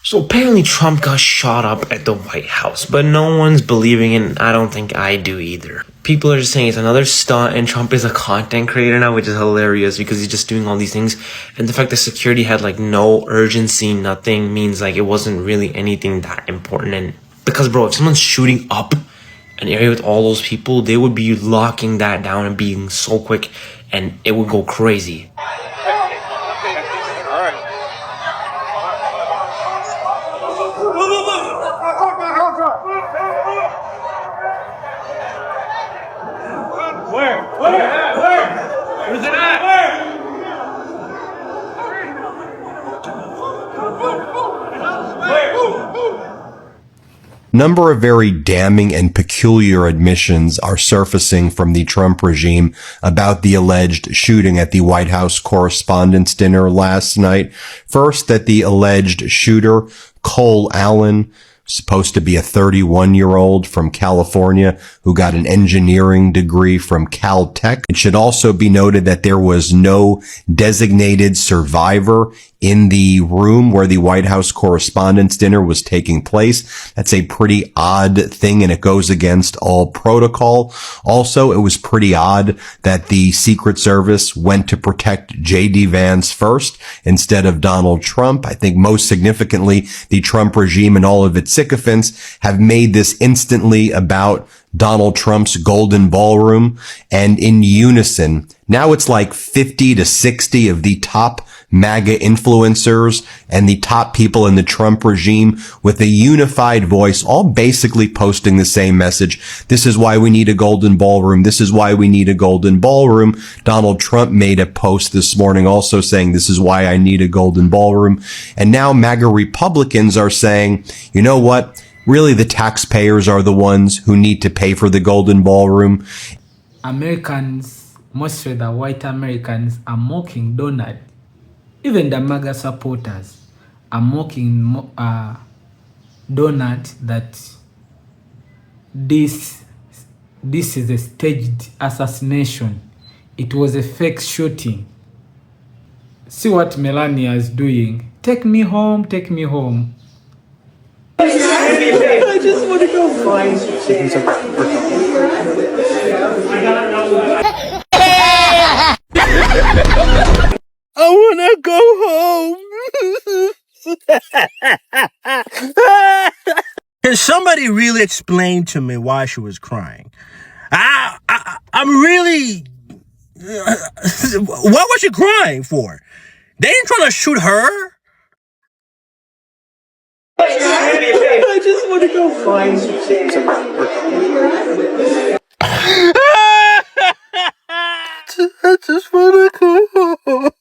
So apparently Trump got shot up at the White House, but no one's believing it, and I don't think I do either. People are just saying it's another stunt, and Trump is a content creator now, which is hilarious because he's just doing all these things. And the fact that security had like no urgency, nothing, means like it wasn't really anything that important. And because bro, if someone's shooting up an area with all those people, they would be locking that down and being so quick, and it would go crazy. Where's it at? Number of very damning and peculiar admissions are surfacing from the Trump regime about the alleged shooting at the White House Correspondents' Dinner last night. First, that the alleged shooter, Cole Allen, supposed to be a 31-year-old from California who got an engineering degree from Caltech. It should also be noted that there was no designated survivor in the room where the White House Correspondents' Dinner was taking place. That's a pretty odd thing, and it goes against all protocol. Also, it was pretty odd that the Secret Service went to protect J.D. Vance first instead of Donald Trump. I think most significantly, the Trump regime and all of its sycophants have made this instantly about Donald Trump's Golden Ballroom, and in unison, now it's like 50 to 60 of the top MAGA influencers and the top people in the Trump regime with a unified voice, all basically posting the same message. This is why we need a Golden Ballroom. This is why we need a Golden Ballroom. Donald Trump made a post this morning also saying, this is why I need a Golden Ballroom. And now MAGA Republicans are saying, you know what? Really, the taxpayers are the ones who need to pay for the Golden Ballroom. Americans, mostly the white Americans, are mocking Donald. Even the MAGA supporters are mocking Donald that this is a staged assassination. It was a fake shooting. See what Melania is doing. Take me home, take me home. I just want to go find I want to go home. Can somebody really explain to me why she was crying? I'm really... what was she crying for? They ain't trying to shoot her. I just want to go find I just want to go home.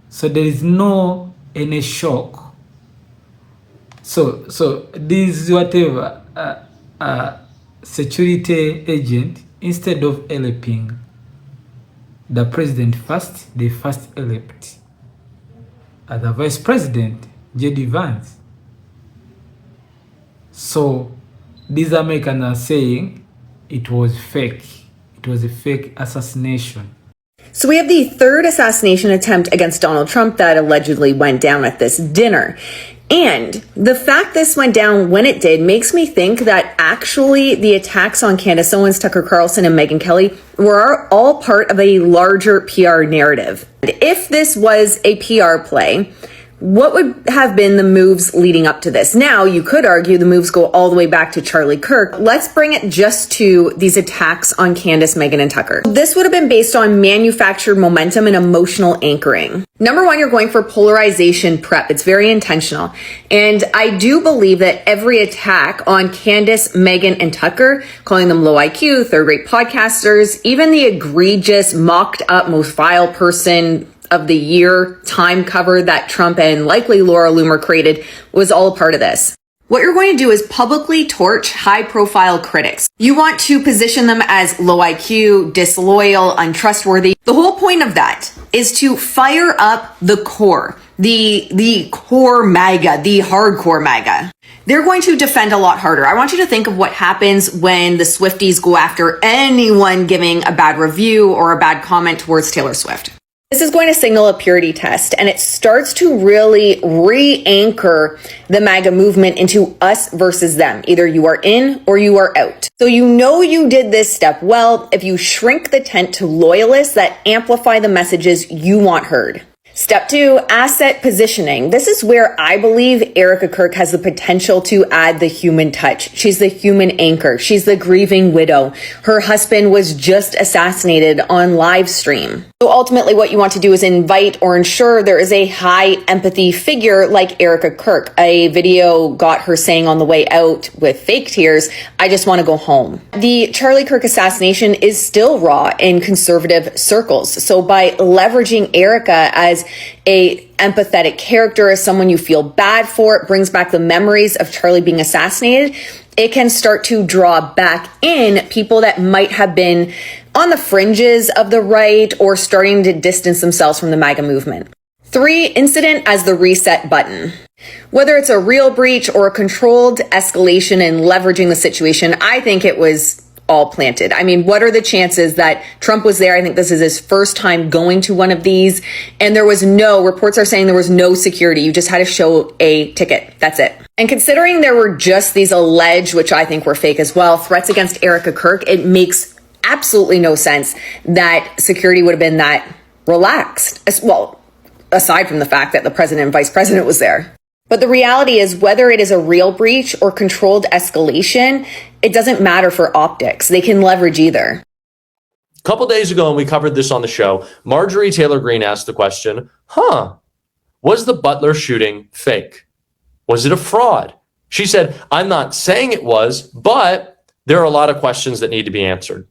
So there is no any shock. So this whatever security agent, instead of helping the president first, they first elect the vice president, J.D. Vance. So these Americans are saying it was fake. It was a fake assassination. So we have the third assassination attempt against Donald Trump that allegedly went down at this dinner. And the fact this went down when it did makes me think that actually the attacks on Candace Owens, Tucker Carlson, and Megyn Kelly were all part of a larger PR narrative. If this was a PR play, what would have been the moves leading up to this? Now, you could argue the moves go all the way back to Charlie Kirk. Let's bring it just to these attacks on Candace, Megyn, and Tucker. This would have been based on manufactured momentum and emotional anchoring. Number one, you're going for polarization prep. It's very intentional. And I do believe that every attack on Candace, Megyn, and Tucker, calling them low IQ, third-rate podcasters, even the egregious, mocked up, most vile person of the year time cover that Trump and likely Laura Loomer created was all a part of this. What you're going to do is publicly torch high-profile critics. You want to position them as low IQ, disloyal, untrustworthy. The whole point of that is to fire up the core, the core MAGA, the hardcore MAGA. They're going to defend a lot harder. I want you to think of what happens when the Swifties go after anyone giving a bad review or a bad comment towards Taylor Swift. This is going to signal a purity test, and it starts to really re-anchor the MAGA movement into us versus them. Either you are in or you are out. So you know you did this step well if you shrink the tent to loyalists that amplify the messages you want heard. Step 2, asset positioning. This is where I believe Erica Kirk has the potential to add the human touch. She's the human anchor. She's the grieving widow. Her husband was just assassinated on live stream. So ultimately what you want to do is invite or ensure there is a high empathy figure like Erica Kirk. A video got her saying on the way out with fake tears, "I just want to go home." The Charlie Kirk assassination is still raw in conservative circles. So by leveraging Erica as a empathetic character, as someone you feel bad for, it brings back the memories of Charlie being assassinated. It can start to draw back in people that might have been on the fringes of the right or starting to distance themselves from the MAGA movement. 3, incident as the reset button. Whether it's a real breach or a controlled escalation and leveraging the situation, I think it was all planted. I mean, what are the chances that Trump was there? I think this is his first time going to one of these, and reports are saying there was no security. You just had to show a ticket. That's it. And considering there were just these alleged, which I think were fake as well, threats against Erica Kirk, it makes absolutely no sense that security would have been that relaxed. Well, aside from the fact that the president and vice president was there. But the reality is, whether it is a real breach or controlled escalation, it doesn't matter for optics. They can leverage either. A couple days ago, when we covered this on the show, Marjorie Taylor Greene asked the question, was the Butler shooting fake? Was it a fraud? She said, "I'm not saying it was, but there are a lot of questions that need to be answered."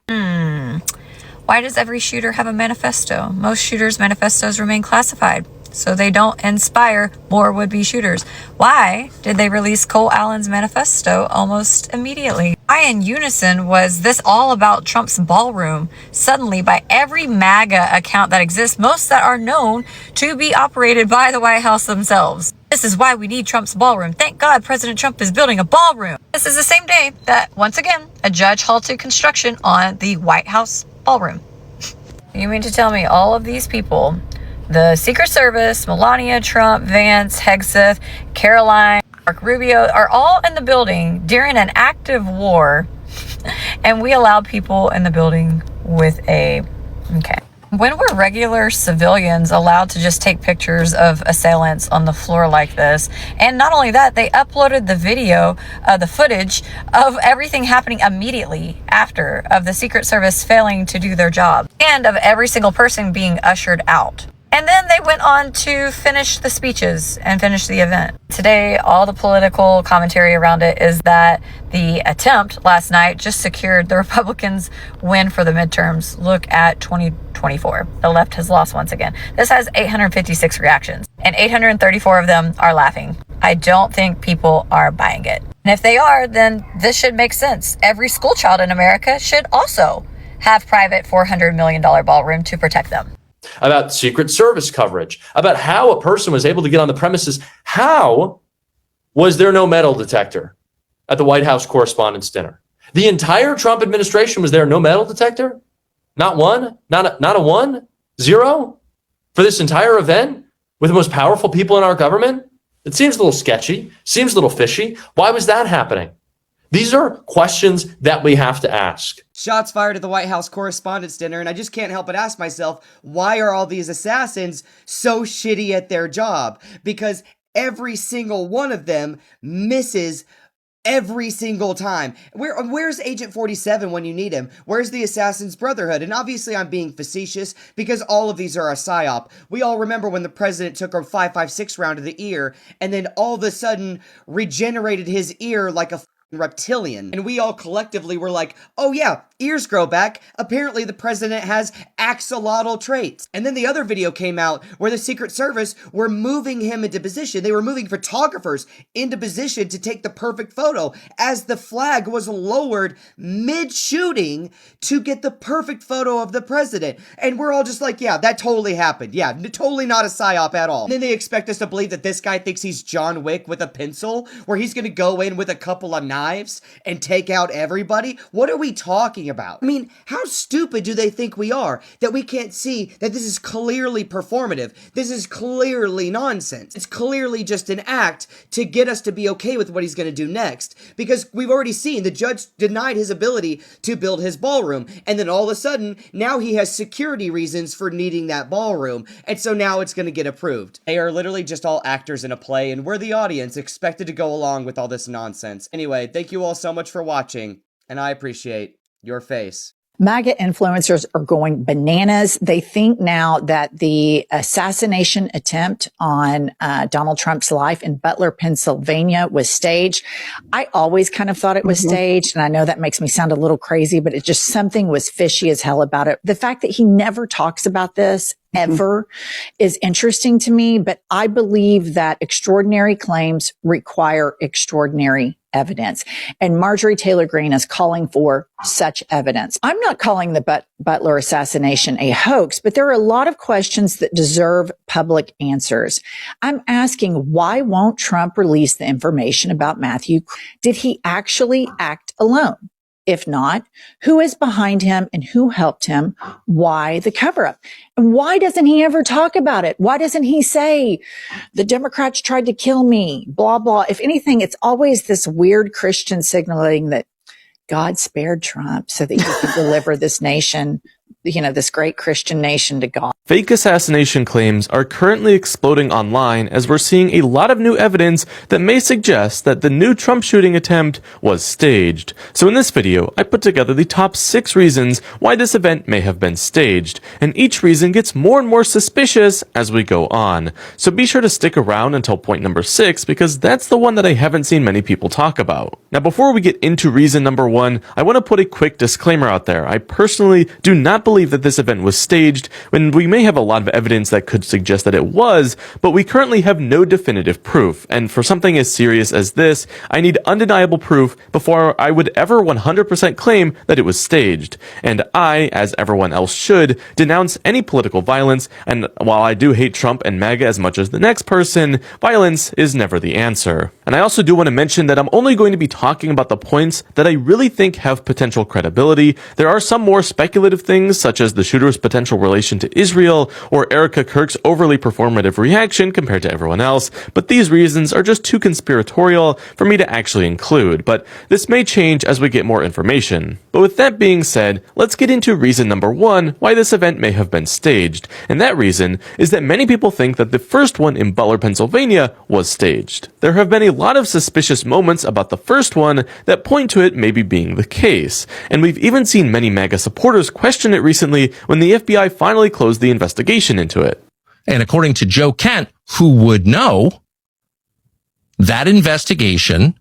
Why does every shooter have a manifesto? Most shooters' manifestos remain classified, so they don't inspire more would-be shooters. Why did they release Cole Allen's manifesto almost immediately? Why in unison was this all about Trump's ballroom? Suddenly, by every MAGA account that exists, most that are known to be operated by the White House themselves. This is why we need Trump's ballroom. Thank God President Trump is building a ballroom. This is the same day that, once again, a judge halted construction on the White House ballroom. You mean to tell me all of these people, the Secret Service, Melania Trump, Vance, Hegseth, Caroline, Mark Rubio, are all in the building during an active war, and we allow people in the building with okay. When were regular civilians allowed to just take pictures of assailants on the floor like this? And not only that, they uploaded the video, the footage of everything happening immediately after, of the Secret Service failing to do their job, and of every single person being ushered out. And then they went on to finish the speeches and finish the event. Today, all the political commentary around it is that the attempt last night just secured the Republicans' win for the midterms. Look at 2024. The left has lost once again. This has 856 reactions, and 834 of them are laughing. I don't think people are buying it. And if they are, then this should make sense. Every school child in America should also have private $400 million ballroom to protect them. About Secret Service coverage, about how a person was able to get on the premises. How was there no metal detector at the White House Correspondents' Dinner? The entire Trump administration was there, no metal detector? Not one? Not a one? Zero? For this entire event with the most powerful people in our government? It seems a little sketchy, seems a little fishy. Why was that happening? These are questions that we have to ask. Shots fired at the White House Correspondents' Dinner, and I just can't help but ask myself, why are all these assassins so shitty at their job? Because every single one of them misses every single time. Where's Agent 47 when you need him? Where's the Assassin's Brotherhood? And obviously I'm being facetious because all of these are a psyop. We all remember when the president took a 5.56 round to the ear and then all of a sudden regenerated his ear like a reptilian. And we all collectively were like, oh yeah, ears grow back. Apparently the president has axolotl traits. And then the other video came out where the Secret Service were moving him into position. They were moving photographers into position to take the perfect photo as the flag was lowered mid-shooting to get the perfect photo of the president. And we're all just like, yeah, that totally happened. Yeah, totally not a psyop at all. And then they expect us to believe that this guy thinks he's John Wick with a pencil, where he's gonna go in with a couple of knives and take out everybody? What are we talking talking about? I mean, how stupid do they think we are that we can't see that this is clearly performative? This is clearly nonsense. It's clearly just an act to get us to be okay with what he's going to do next. Because we've already seen the judge denied his ability to build his ballroom. And then all of a sudden, now he has security reasons for needing that ballroom. And so now it's going to get approved. They are literally just all actors in a play, and we're the audience expected to go along with all this nonsense. Anyway, thank you all so much for watching, and I appreciate your face. MAGA influencers are going bananas. They think now that the assassination attempt on Donald Trump's life in Butler, Pennsylvania was staged. I always kind of thought it was staged, and I know that makes me sound a little crazy, but it just something was fishy as hell about it. The fact that he never talks about this ever is interesting to me, but I believe that extraordinary claims require extraordinary evidence. And Marjorie Taylor Greene is calling for such evidence. I'm not calling the Butler assassination a hoax, but there are a lot of questions that deserve public answers. I'm asking, why won't Trump release the information about Matthew? Did he actually act alone? If not, who is behind him and who helped him? Why the cover up? And why doesn't he ever talk about it? Why doesn't he say the Democrats tried to kill me, blah, blah? If anything, it's always this weird Christian signaling that God spared Trump so that he could deliver this nation, this great Christian nation to God. Fake assassination claims are currently exploding online as we're seeing a lot of new evidence that may suggest that the new Trump shooting attempt was staged. So in this video, I put together the top 6 reasons why this event may have been staged, and each reason gets more and more suspicious as we go on. So be sure to stick around until point number 6, because that's the one that I haven't seen many people talk about. Now before we get into reason number 1, I want to put a quick disclaimer out there. I personally do not believe that this event was staged, when we may have a lot of evidence that could suggest that it was, but we currently have no definitive proof. And for something as serious as this, I need undeniable proof before I would ever 100% claim that it was staged. And I, as everyone else should, denounce any political violence, and while I do hate Trump and MAGA as much as the next person, violence is never the answer. And I also do want to mention that I'm only going to be talking about the points that I really think have potential credibility. There are some more speculative things, such as the shooter's potential relation to Israel, or Erica Kirk's overly performative reaction compared to everyone else, but these reasons are just too conspiratorial for me to actually include, but this may change as we get more information. But with that being said, let's get into reason number 1 why this event may have been staged, and that reason is that many people think that the first one in Butler, Pennsylvania was staged. There have been a lot of suspicious moments about the first one that point to it maybe being the case, and we've even seen many MAGA supporters question it recently when the FBI finally closed the investigation into it. And according to Joe Kent, who would know, that investigation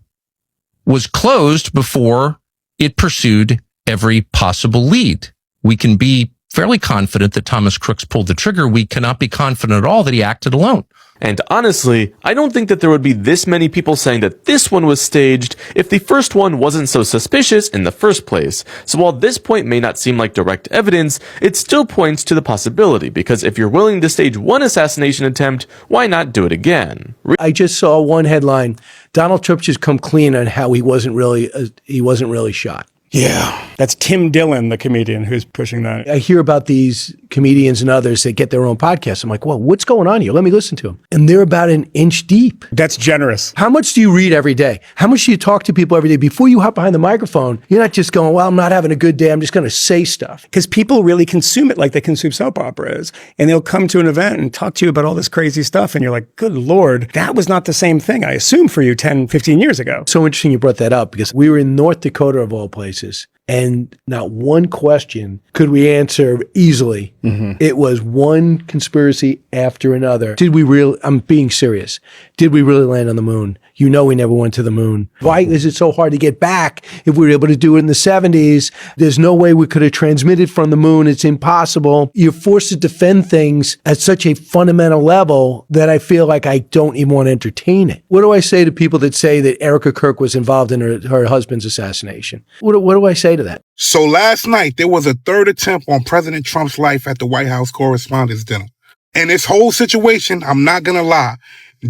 was closed before it pursued every possible lead. We can be fairly confident that Thomas Crooks pulled the trigger. We cannot be confident at all that he acted alone. And honestly, I don't think that there would be this many people saying that this one was staged if the first one wasn't so suspicious in the first place. So while this point may not seem like direct evidence, it still points to the possibility, because if you're willing to stage one assassination attempt, why not do it again? I just saw one headline: Donald Trump just come clean on how he wasn't really shot. Yeah, that's Tim Dillon, the comedian, who's pushing that. I hear about these comedians and others that get their own podcasts. I'm like, well, what's going on here? Let me listen to them. And they're about an inch deep. That's generous. How much do you read every day? How much do you talk to people every day? Before you hop behind the microphone, you're not just going, well, I'm not having a good day, I'm just going to say stuff. Because people really consume it like they consume soap operas. And they'll come to an event and talk to you about all this crazy stuff. And you're like, good Lord, that was not the same thing I assumed for you 10, 15 years ago. So interesting you brought that up, because we were in North Dakota of all places. And not one question could we answer easily. It was one conspiracy after another. I'm being serious. Did we really land on the moon? You know we never went to the moon. Why is it so hard to get back if we were able to do it in the 70s? There's no way we could have transmitted from the moon. It's impossible. You're forced to defend things at such a fundamental level that I feel like I don't even want to entertain it. What do I say to people that say that Erica Kirk was involved in her husband's assassination? What do I say to that? So last night, there was a third attempt on President Trump's life at the White House Correspondents' Dinner. And this whole situation, I'm not going to lie,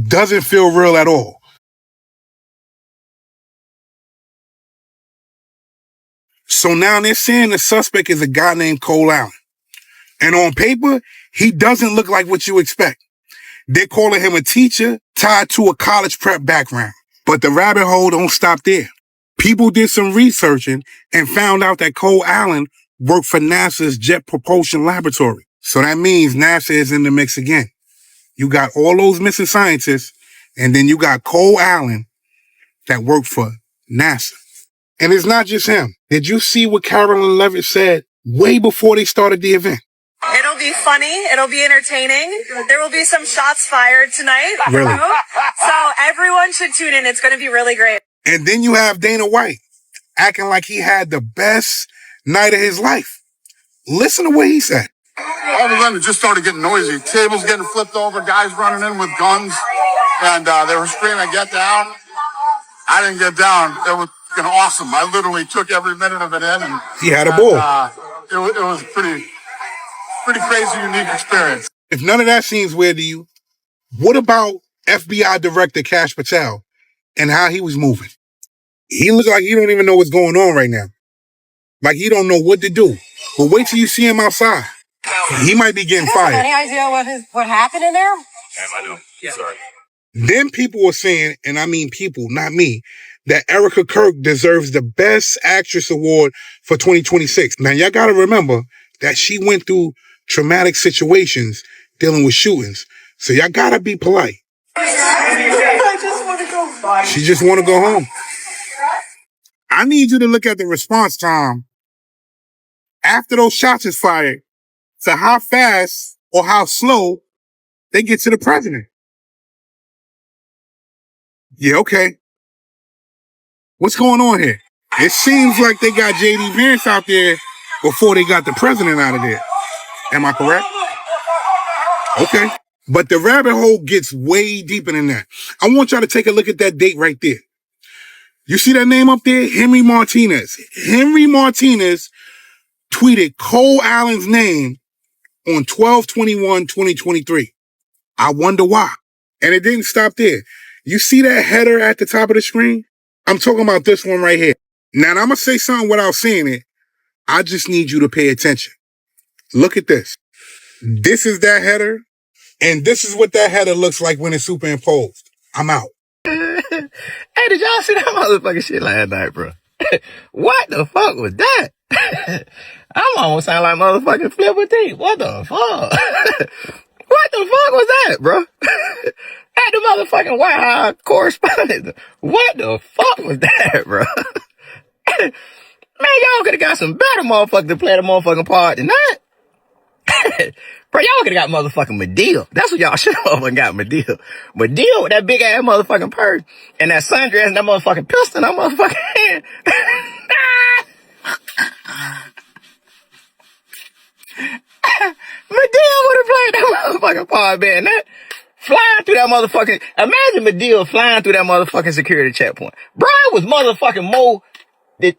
doesn't feel real at all. So now they're saying the suspect is a guy named Cole Allen. And on paper, he doesn't look like what you expect. They're calling him a teacher tied to a college prep background. But the rabbit hole don't stop there. People did some researching and found out that Cole Allen worked for NASA's Jet Propulsion Laboratory. So that means NASA is in the mix again. You got all those missing scientists, and then you got Cole Allen that worked for NASA. And it's not just him. Did you see what Carolyn Levitt said way before they started the event? It'll be funny. It'll be entertaining. There will be some shots fired tonight. Really? So everyone should tune in. It's going to be really great. And then you have Dana White acting like he had the best night of his life. Listen to what he said. All of a sudden, it just started getting noisy. Tables getting flipped over, guys running in with guns, and they were screaming, "Get down!" I didn't get down. It was fucking awesome. I literally took every minute of it in, and he had a ball. It was pretty crazy, unique experience. If none of that seems weird to you, what about FBI Director Kash Patel and how he was moving? He looks like he don't even know what's going on right now. Like he don't know what to do. But wait till you see him outside. He might be getting fired. Any idea what happened in there? I know. Yeah. Sorry. Then people were saying, and I mean people, not me, that Erica Kirk deserves the Best Actress Award for 2026. Now, y'all got to remember that she went through traumatic situations dealing with shootings. So y'all got to be polite. I just want to go home. She just want to go home. I need you to look at the response time after those shots is fired to how fast or how slow they get to the president. Yeah, okay. What's going on here? It seems like they got J.D. Vance out there before they got the president out of there. Am I correct? Okay. But the rabbit hole gets way deeper than that. I want y'all to take a look at that date right there. You see that name up there? Henry Martinez. Henry Martinez tweeted Cole Allen's name on 12/21/2023. I wonder why. And it didn't stop there. You see that header at the top of the screen? I'm talking about this one right here. Now, I'm going to say something without saying it. I just need you to pay attention. Look at this. This is that header, and this is what that header looks like when it's superimposed. I'm out. Hey, did y'all see that motherfucking shit last night, bro? What the fuck was that? I'm almost sound like motherfucking Flipper T. What the fuck? What the fuck was that, bro? At the motherfucking White House correspondent. What the fuck was that, bro? Man, y'all could have got some better motherfuckers to play the motherfucking part than that. Bro, y'all could have got motherfucking Medea. That's what y'all should have got, Medea. Medea with that big ass motherfucking purse and that sundress and that motherfucking pistol in that motherfucking hand. Medea would have played that motherfucking part, man. That flying through that motherfucking, imagine Medea flying through that motherfucking security checkpoint. Brian was motherfucking more. Hey,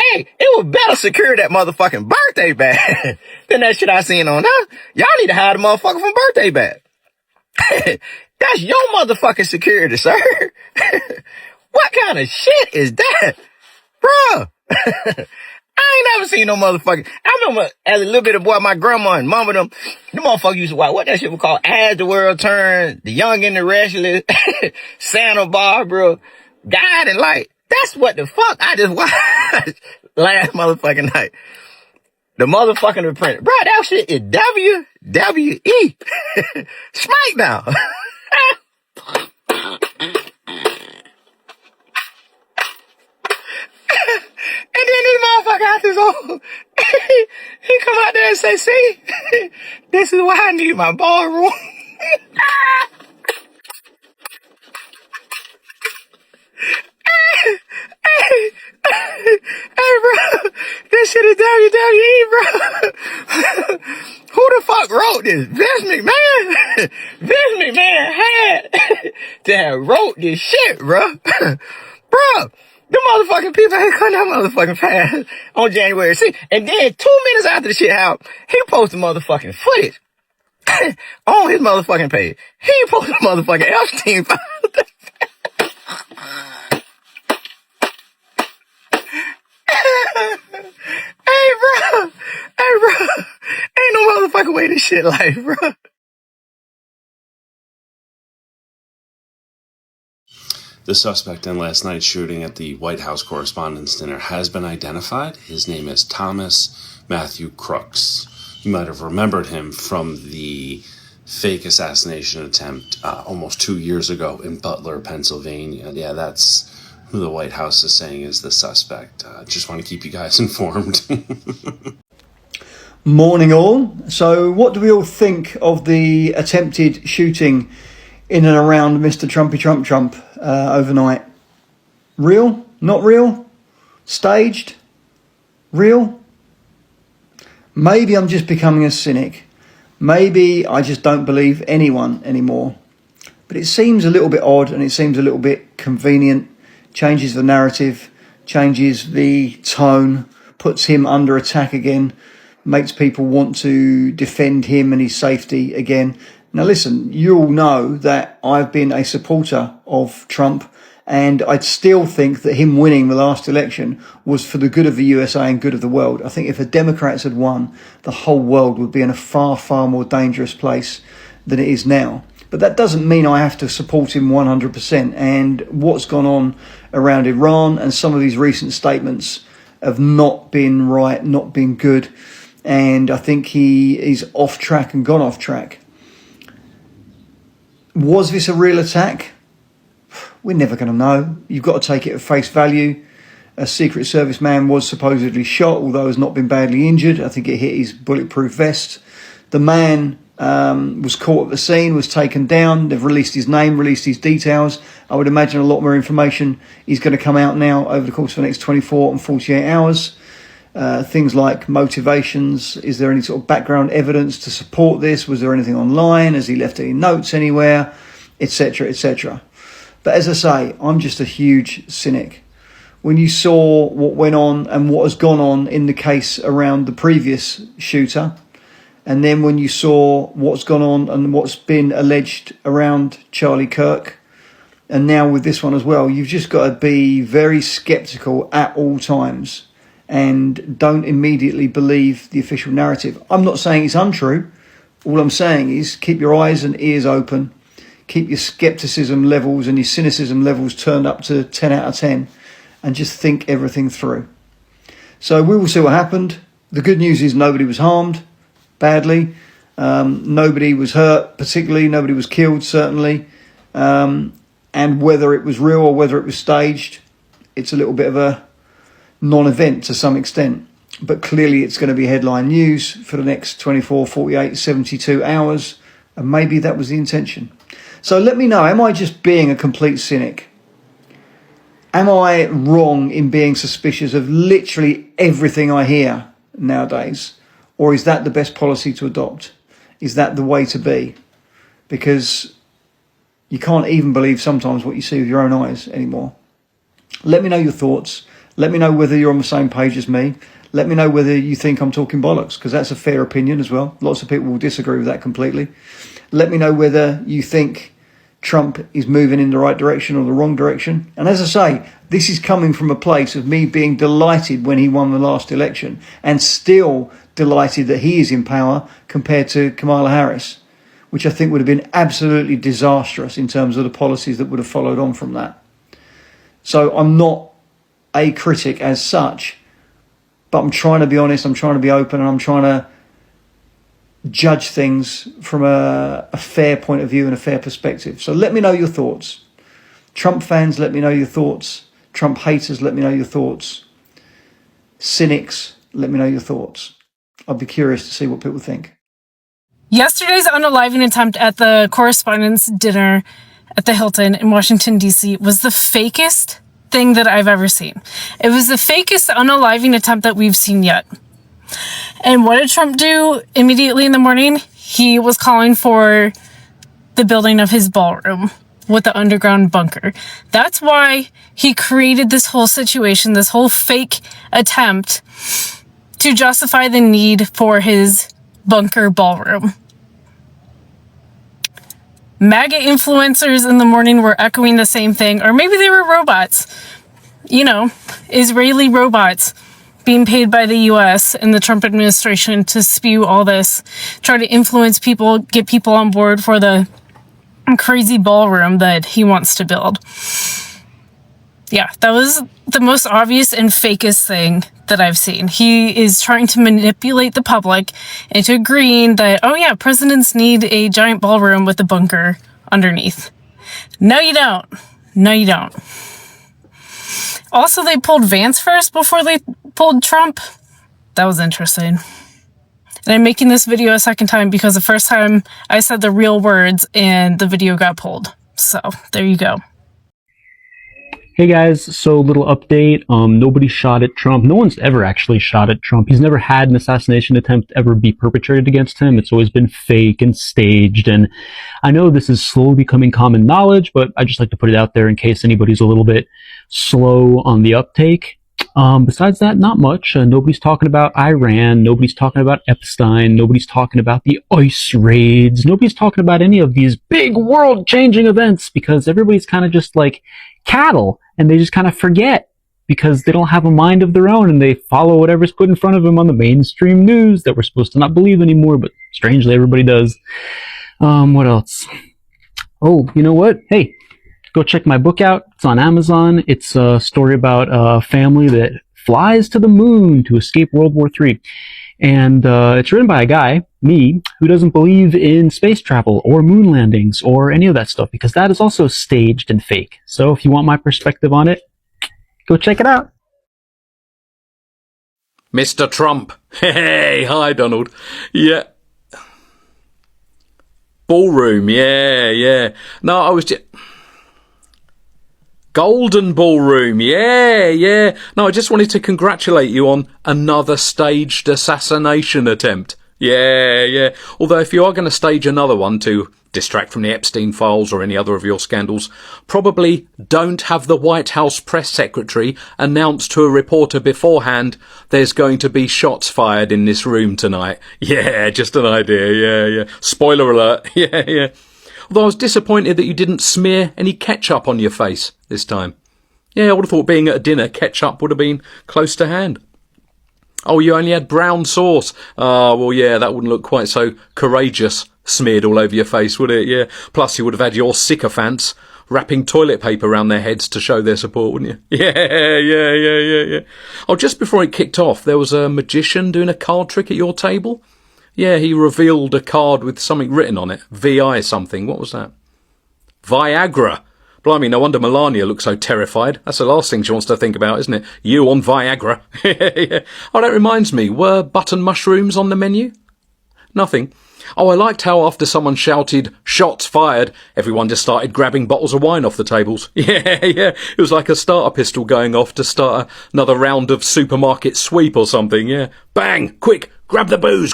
it was better secure that motherfucking birthday bag than that shit I seen on there. Y'all need to hire the motherfucker from birthday bag. That's your motherfucking security, sir. What kind of shit is that? Bruh. I ain't never seen no motherfucker. I remember as a little bit of boy, my grandma and mama, them motherfuckers used to watch what that shit was called, As the World Turned, The Young and the Restless, Santa Barbara, God and Light. That's what the fuck I just watched last motherfucking night. The motherfucking Apprentice. Bro, that shit is WWE. SmackDown. And then this motherfucker out this old, he come out there and say, see, this is why I need my ballroom. Hey, bro, this shit is WWE, bro. Who the fuck wrote this? Vince McMahon? Vince McMahon had to have wrote this shit, bro. Bro, the motherfucking people ain't come that motherfucking fast on January 6th. And then 2 minutes after the shit happened, he posted motherfucking footage on his motherfucking page. He posted motherfucking Epstein file. fucking way this shit like, bro. The suspect in last night's shooting at the White House Correspondents' Dinner has been identified. His name is Thomas Matthew Crooks. You might have remembered him from the fake assassination attempt almost 2 years ago in Butler, Pennsylvania. Yeah, that's who the White House is saying is the suspect. Just want to keep you guys informed. Morning all. So what do we all think of the attempted shooting in and around Mr. Trumpy Trump overnight? Real? Not real? Staged? Real? Maybe I'm just becoming a cynic. Maybe I just don't believe anyone anymore. But it seems a little bit odd and it seems a little bit convenient. Changes the narrative, changes the tone, puts him under attack again, makes people want to defend him and his safety again. Now listen, you all know that I've been a supporter of Trump, and I'd still think that him winning the last election was for the good of the USA and good of the world. I think if the Democrats had won, the whole world would be in a far, far more dangerous place than it is now. But that doesn't mean I have to support him 100%. And what's gone on around Iran and some of these recent statements have not been right, not been good. And I think he is off track and gone off track. Was this a real attack? We're never going to know. You've got to take it at face value. A Secret Service man was supposedly shot, although has not been badly injured. I think it hit his bulletproof vest. The man was caught at the scene, was taken down. They've released his name, released his details. I would imagine a lot more information is going to come out now over the course of the next 24 and 48 hours. Things like motivations. Is there any sort of background evidence to support this? Was there anything online? Has he left any notes anywhere? Etc., etc. But as I say, I'm just a huge cynic. When you saw what went on and what has gone on in the case around the previous shooter, and then when you saw what's gone on and what's been alleged around Charlie Kirk, and now with this one as well, you've just got to be very skeptical at all times and don't immediately believe the official narrative. I'm not saying it's untrue. All I'm saying is keep your eyes and ears open. Keep your skepticism levels and your cynicism levels turned up to 10 out of 10 and just think everything through. So we will see what happened. The good news is nobody was harmed badly. Nobody was hurt particularly. Nobody was killed certainly. And whether it was real or whether it was staged, it's a little bit of a non-event to some extent. But clearly it's going to be headline news for the next 24, 48, 72 hours. And maybe that was the intention. So let me know, am I just being a complete cynic? Am I wrong in being suspicious of literally everything I hear nowadays? Or is that the best policy to adopt? Is that the way to be? Because you can't even believe sometimes what you see with your own eyes anymore. Let me know your thoughts. Let me know whether you're on the same page as me. Let me know whether you think I'm talking bollocks, because that's a fair opinion as well. Lots of people will disagree with that completely. Let me know whether you think Trump is moving in the right direction or the wrong direction. And as I say, this is coming from a place of me being delighted when he won the last election and still delighted that he is in power compared to Kamala Harris, which I think would have been absolutely disastrous in terms of the policies that would have followed on from that. So I'm not a critic as such, but I'm trying to be honest, I'm trying to be open, and I'm trying to judge things from a fair point of view and a fair perspective. So let me know your thoughts. Trump fans, let me know your thoughts. Trump haters, let me know your thoughts. Cynics, let me know your thoughts. I'd be curious to see what people think. Yesterday's unaliving attempt at the Correspondents' Dinner at the Hilton in Washington, D.C. was the fakest thing that I've ever seen. It was the fakest unaliving attempt that we've seen yet. And what did Trump do immediately in the morning? He was calling for the building of his ballroom with the underground bunker. That's why he created this whole situation, this whole fake attempt to justify the need for his bunker ballroom. MAGA influencers in the morning were echoing the same thing, or maybe they were robots, Israeli robots being paid by the US and the Trump administration to spew all this, try to influence people, get people on board for the crazy ballroom that he wants to build. Yeah, that was the most obvious and fakest thing that I've seen. He is trying to manipulate the public into agreeing that, oh yeah, presidents need a giant ballroom with a bunker underneath. No, you don't. No, you don't. Also, they pulled Vance first before they pulled Trump. That was interesting. And I'm making this video a second time because the first time I said the real words and the video got pulled. So, there you go. Hey guys, so little update. Nobody shot at Trump. No one's ever actually shot at Trump. He's never had an assassination attempt ever be perpetrated against him. It's always been fake and staged. And I know this is slowly becoming common knowledge, but I just like to put it out there in case anybody's a little bit slow on the uptake. Besides that, not much. Nobody's talking about Iran. Nobody's talking about Epstein. Nobody's talking about the ICE raids. Nobody's talking about any of these big world-changing events because everybody's kind of just like cattle and they just kind of forget because they don't have a mind of their own and they follow whatever's put in front of them on the mainstream news that we're supposed to not believe anymore, but strangely everybody does. What else? Oh, you know what? Hey, go check my book out. It's on Amazon. It's a story about a family that flies to the moon to escape World War III. And it's written by a guy, me, who doesn't believe in space travel or moon landings or any of that stuff because that is also staged and fake. So if you want my perspective on it, go check it out. Mr. Trump. Hey, hi, Donald. Yeah. Ballroom, yeah. No, I was just... Golden Ballroom, yeah. No, I just wanted to congratulate you on another staged assassination attempt. Yeah. Although if you are going to stage another one to distract from the Epstein files or any other of your scandals, probably don't have the White House press secretary announce to a reporter beforehand there's going to be shots fired in this room tonight. Yeah, just an idea, yeah. Spoiler alert, yeah. Although I was disappointed that you didn't smear any ketchup on your face this time. Yeah, I would have thought being at a dinner, ketchup would have been close to hand. Oh, you only had brown sauce. Well, yeah, that wouldn't look quite so courageous smeared all over your face, would it? Yeah. Plus, you would have had your sycophants wrapping toilet paper around their heads to show their support, wouldn't you? Yeah. Oh, just before it kicked off, there was a magician doing a card trick at your table. Yeah, he revealed a card with something written on it. VI something. What was that? Viagra. Blimey, no wonder Melania looks so terrified. That's the last thing she wants to think about, isn't it? You on Viagra. Yeah. Oh, that reminds me. Were button mushrooms on the menu? Nothing. Oh, I liked how after someone shouted, "Shots fired," everyone just started grabbing bottles of wine off the tables. Yeah. It was like a starter pistol going off to start another round of supermarket sweep or something, yeah. Bang! Quick! Grab the booze!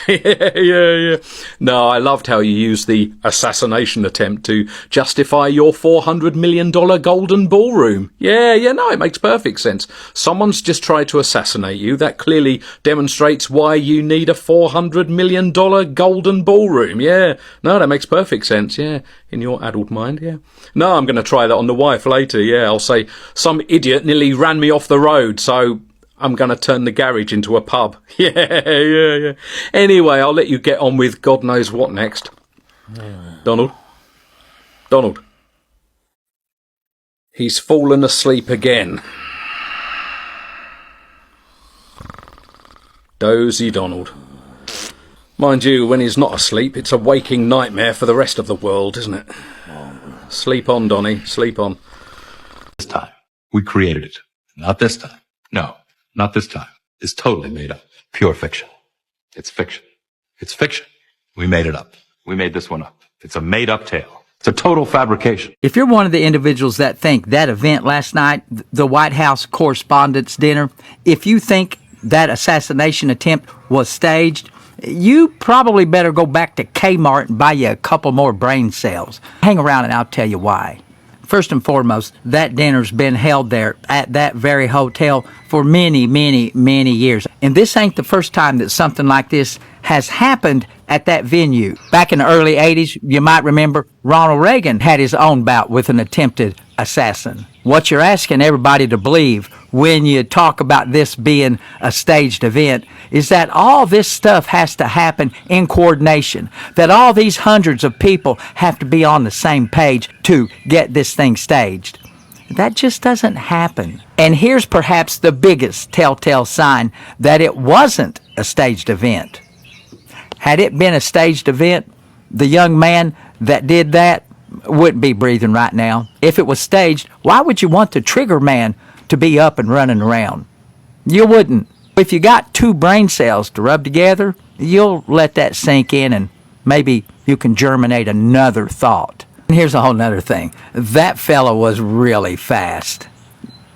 Yeah. No, I loved how you used the assassination attempt to justify your $400 million golden ballroom. Yeah, no, it makes perfect sense. Someone's just tried to assassinate you. That clearly demonstrates why you need a $400 million golden ballroom. Yeah, no, that makes perfect sense, yeah, in your adult mind, yeah. No, I'm going to try that on the wife later, yeah. I'll say, some idiot nearly ran me off the road, so I'm going to turn the garage into a pub. Yeah. Anyway, I'll let you get on with God knows what next. Donald. He's fallen asleep again. Dozy Donald. Mind you, when he's not asleep, it's a waking nightmare for the rest of the world, isn't it? Sleep on, Donny, sleep on. This time, we created it. Not this time. No, not this time. It's totally made up. Pure fiction. It's fiction. It's fiction. We made it up. We made this one up. It's a made-up tale. It's a total fabrication. If you're one of the individuals that think that event last night, the White House Correspondents' Dinner, if you think that assassination attempt was staged, you probably better go back to Kmart and buy you a couple more brain cells. Hang around and I'll tell you why. First and foremost, that dinner's been held there at that very hotel for many, many, many years. And this ain't the first time that something like this has happened at that venue. Back in the early 80s, you might remember Ronald Reagan had his own bout with an attempted assassin. what you're asking everybody to believe when you talk about this being a staged event is that all this stuff has to happen in coordination, that all these hundreds of people have to be on the same page to get this thing staged. That just doesn't happen. And here's perhaps the biggest telltale sign that it wasn't a staged event. Had it been a staged event, the young man that did that wouldn't be breathing right now. If it was staged, why would you want the trigger man to be up and running around? You wouldn't. If you got two brain cells to rub together, you'll let that sink in and maybe you can germinate another thought. And here's a whole nother thing. That fella was really fast.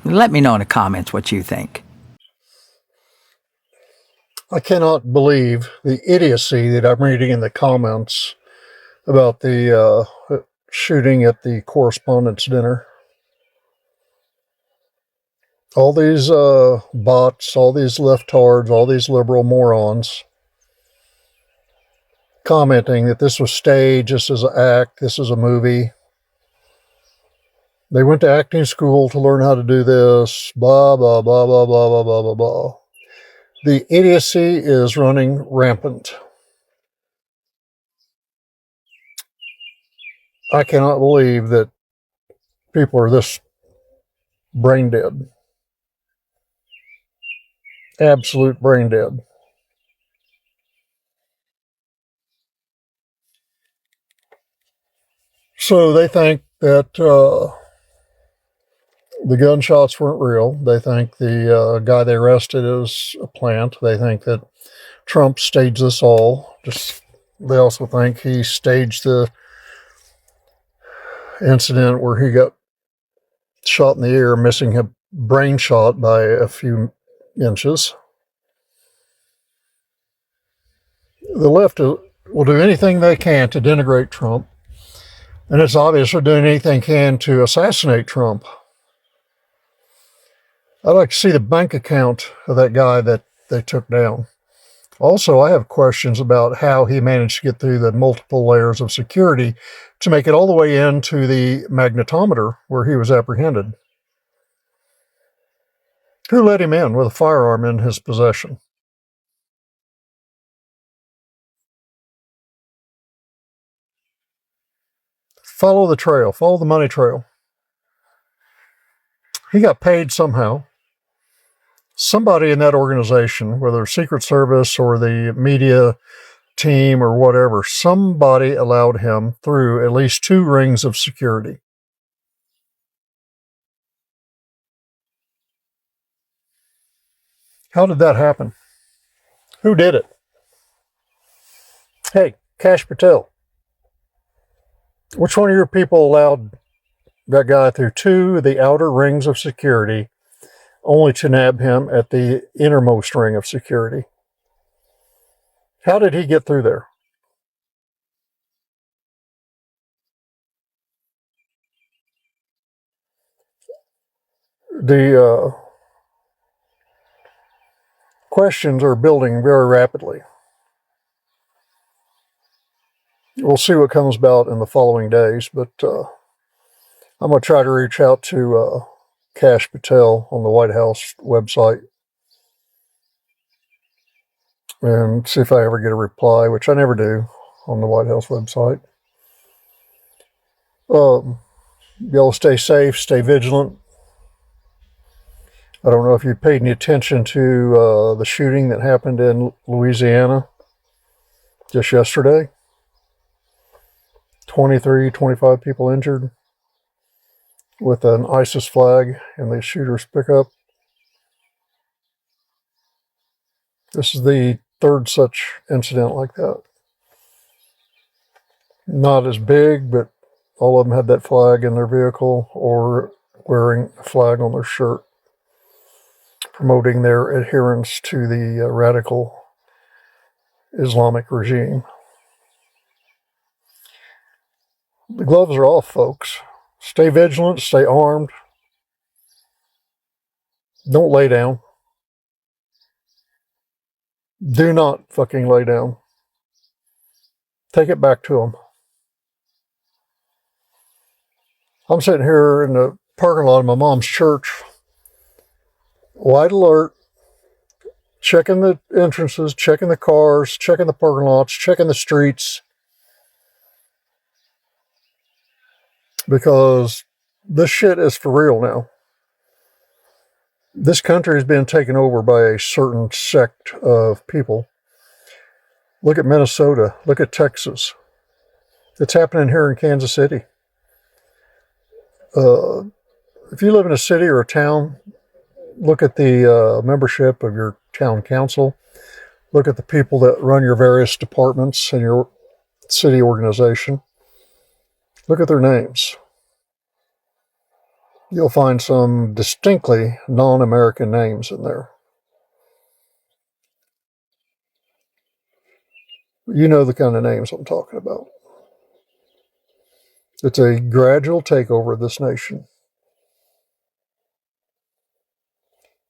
Let me know in the comments what you think. I cannot believe the idiocy that I'm reading in the comments about the shooting at the Correspondents' Dinner. All these bots, all these leftards, all these liberal morons commenting that this was staged, this is an act, this is a movie. They went to acting school to learn how to do this, blah, blah, blah, blah, blah, blah, blah, blah, blah. The idiocy is running rampant. I cannot believe that people are this brain dead. Absolute brain dead. So they think that the gunshots weren't real. They think the guy they arrested is a plant. They think that Trump staged this all. They also think he staged the incident where he got shot in the ear, missing a brain shot by a few inches. The left will do anything they can to denigrate Trump, and it's obvious they're doing anything they can to assassinate Trump. I'd like to see the bank account of that guy that they took down. Also, I have questions about how he managed to get through the multiple layers of security to make it all the way into the magnetometer where he was apprehended. Who let him in with a firearm in his possession? Follow the trail. Follow the money trail. He got paid somehow. Somebody in that organization, whether Secret Service or the media team or whatever, somebody allowed him through at least 2 rings of security. How did that happen? Who did it? Hey, Kash Patel. Which one of your people allowed that guy through 2 of the outer rings of security only to nab him at the innermost ring of security? How did he get through there? The questions are building very rapidly. We'll see what comes about in the following days, but I'm going to try to reach out to Kash Patel on the White House website and see if I ever get a reply, which I never do on the White House website. Y'all stay safe, stay vigilant. I don't know if you paid any attention to the shooting that happened in Louisiana just yesterday. 23, 25 people injured with an ISIS flag in the shooter's pickup. This is the 3rd such incident like that. Not as big, but all of them had that flag in their vehicle or wearing a flag on their shirt, promoting their adherence to the radical Islamic regime. The gloves are off, folks. Stay vigilant, stay armed. Don't lay down. Do not fucking lay down. Take it back to them. I'm sitting here in the parking lot of my mom's church. Wide alert, checking the entrances, checking the cars, checking the parking lots, checking the streets. Because this shit is for real now. This country has been taken over by a certain sect of people. Look at Minnesota. Look at Texas. It's happening here in Kansas City. If you live in a city or a town, look at the membership of your town council. Look at the people that run your various departments in your city organization. Look at their names. You'll find some distinctly non-American names in there. You know the kind of names I'm talking about. It's a gradual takeover of this nation.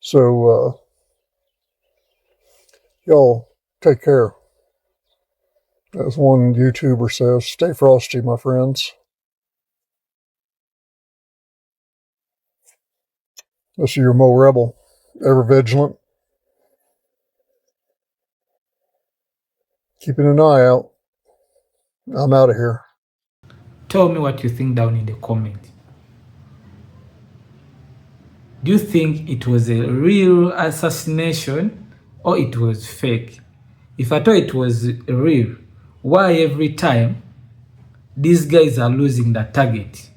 So, y'all take care. As one YouTuber says, stay frosty, my friends. This is your Mo Rebel, ever vigilant. Keeping an eye out. I'm out of here. Tell me what you think down in the comments. Do you think it was a real assassination or it was fake? If I thought it was real, why every time these guys are losing the target?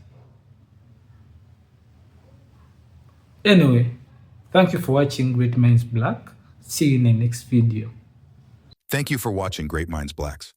Anyway, thank you for watching Great Minds Black. See you in the next video. Thank you for watching Great Minds Blacks.